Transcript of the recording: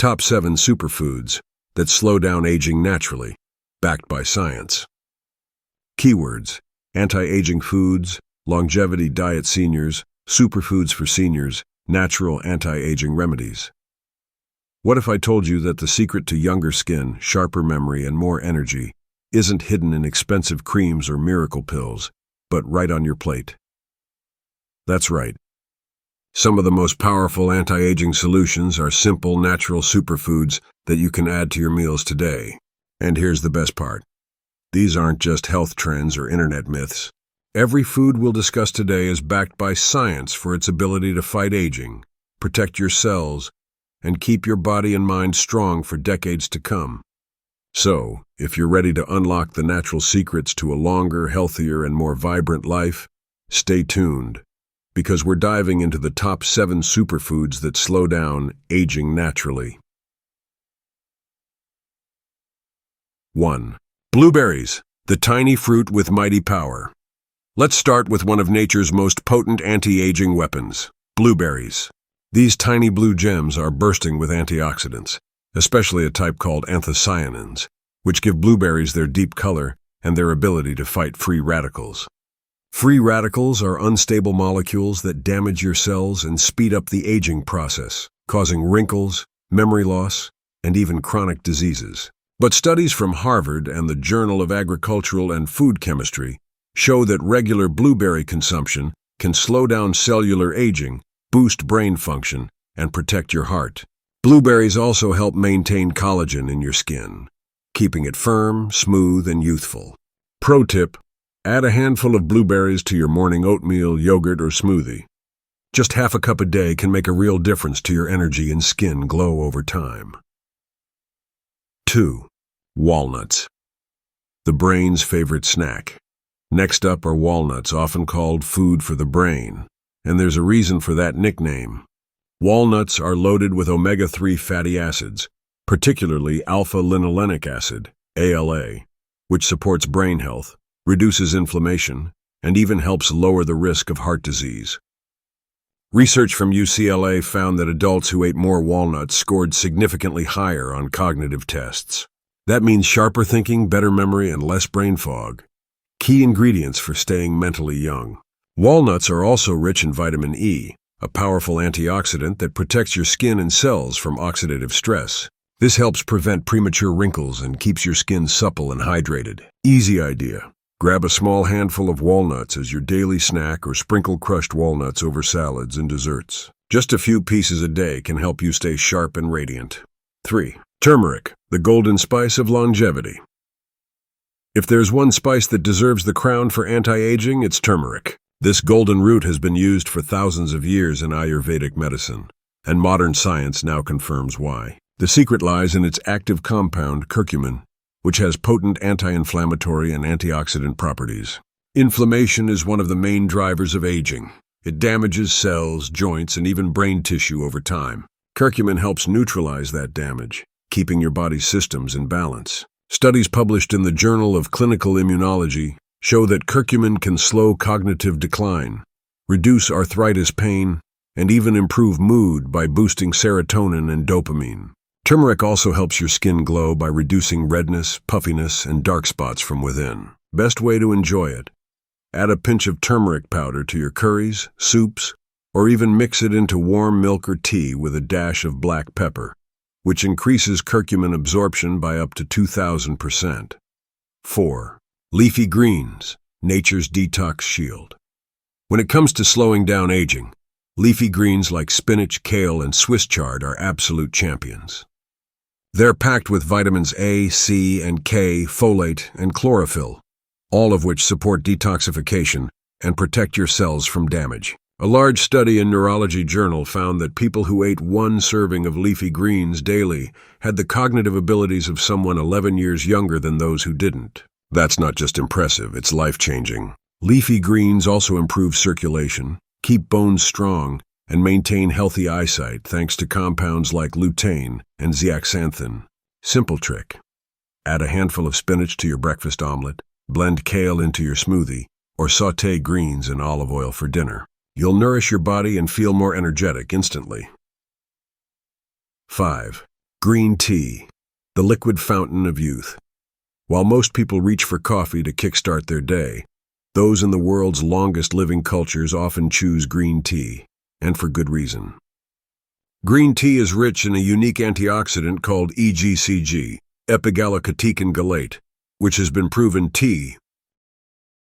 Top 7 superfoods that slow down aging naturally, backed by science. Keywords: anti-aging foods, longevity diet seniors, superfoods for seniors, natural anti-aging remedies. What if I told you that the secret to younger skin, sharper memory, and more energy isn't hidden in expensive creams or miracle pills, but right on your plate? That's right. Some of the most powerful anti-aging solutions are simple, natural superfoods that you can add to your meals today. And here's the best part. These aren't just health trends or internet myths. Every food we'll discuss today is backed by science for its ability to fight aging, protect your cells, and keep your body and mind strong for decades to come. So, if you're ready to unlock the natural secrets to a longer, healthier, and more vibrant life, stay tuned, because we're diving into the top 7 superfoods that slow down aging naturally. 1. Blueberries, the tiny fruit with mighty power. Let's start with one of nature's most potent anti-aging weapons, blueberries. These tiny blue gems are bursting with antioxidants, especially a type called anthocyanins, which give blueberries their deep color and their ability to fight free radicals. Free radicals are unstable molecules that damage your cells and speed up the aging process, causing wrinkles, memory loss, and even chronic diseases. But studies from Harvard and the Journal of Agricultural and Food Chemistry show that regular blueberry consumption can slow down cellular aging, boost brain function, and protect your heart. Blueberries also help maintain collagen in your skin, keeping it firm, smooth, and youthful. Pro tip: add a handful of blueberries to your morning oatmeal, yogurt, or smoothie. Just half a cup a day can make a real difference to your energy and skin glow over time. 2. Walnuts, the brain's favorite snack. Next up are walnuts, often called food for the brain, and there's a reason for that nickname. Walnuts are loaded with omega-3 fatty acids, particularly alpha-linolenic acid, ALA, which supports brain health, reduces inflammation, and even helps lower the risk of heart disease. Research from UCLA found that adults who ate more walnuts scored significantly higher on cognitive tests. That means sharper thinking, better memory, and less brain fog. Key ingredients for staying mentally young. Walnuts are also rich in vitamin E, a powerful antioxidant that protects your skin and cells from oxidative stress. This helps prevent premature wrinkles and keeps your skin supple and hydrated. Easy idea. Grab a small handful of walnuts as your daily snack or sprinkle crushed walnuts over salads and desserts. Just a few pieces a day can help you stay sharp and radiant. 3. Turmeric, the golden spice of longevity. If there's one spice that deserves the crown for anti-aging, it's turmeric. This golden root has been used for thousands of years in Ayurvedic medicine, and modern science now confirms why. The secret lies in its active compound, curcumin, which has potent anti-inflammatory and antioxidant properties. Inflammation is one of the main drivers of aging. It damages cells, joints, and even brain tissue over time. Curcumin helps neutralize that damage, keeping your body's systems in balance. Studies published in the Journal of Clinical Immunology show that curcumin can slow cognitive decline, reduce arthritis pain, and even improve mood by boosting serotonin and dopamine. Turmeric also helps your skin glow by reducing redness, puffiness, and dark spots from within. Best way to enjoy it: add a pinch of turmeric powder to your curries, soups, or even mix it into warm milk or tea with a dash of black pepper, which increases curcumin absorption by up to 2,000%. 4. Leafy greens, nature's detox shield. When it comes to slowing down aging, leafy greens like spinach, kale, and Swiss chard are absolute champions. They're packed with vitamins A, C, and K, folate, and chlorophyll, all of which support detoxification and protect your cells from damage. A large study in Neurology Journal found that people who ate 1 serving of leafy greens daily had the cognitive abilities of someone 11 years younger than those who didn't. That's not just impressive, it's life-changing. Leafy greens also improve circulation, keep bones strong, and maintain healthy eyesight thanks to compounds like lutein and zeaxanthin. Simple trick: add a handful of spinach to your breakfast omelet, blend kale into your smoothie, or sauté greens in olive oil for dinner. You'll nourish your body and feel more energetic instantly. 5. Green tea, the liquid fountain of youth. While most people reach for coffee to kickstart their day, those in the world's longest living cultures often choose green tea, and for good reason. Green tea is rich in a unique antioxidant called EGCG, epigallocatechin gallate, which has been proven tea